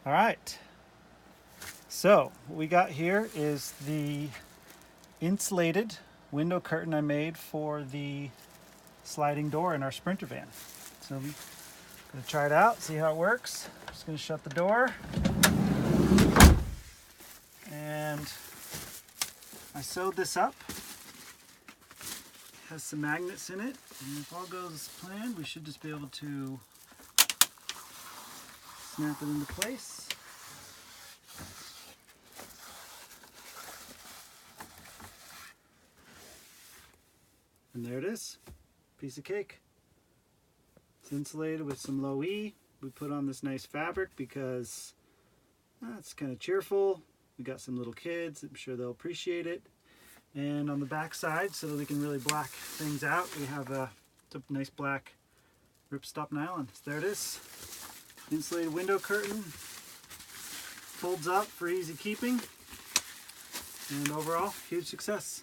All right, so what we got here is the insulated window curtain I made for the sliding door in our Sprinter van. So I'm gonna try it out, see how it works. Just gonna shut the door, and I sewed this up. It has some magnets in it, and if all goes as planned, we should just be able to snap it into place. And there it is, piece of cake. It's insulated with some low E. We put on this nice fabric because it's kind of cheerful. We got some little kids, I'm sure they'll appreciate it. And on the back side, so that we can really black things out, we have a nice black ripstop nylon. So there it is. Insulated window curtain. Folds up for easy keeping. And overall, huge success.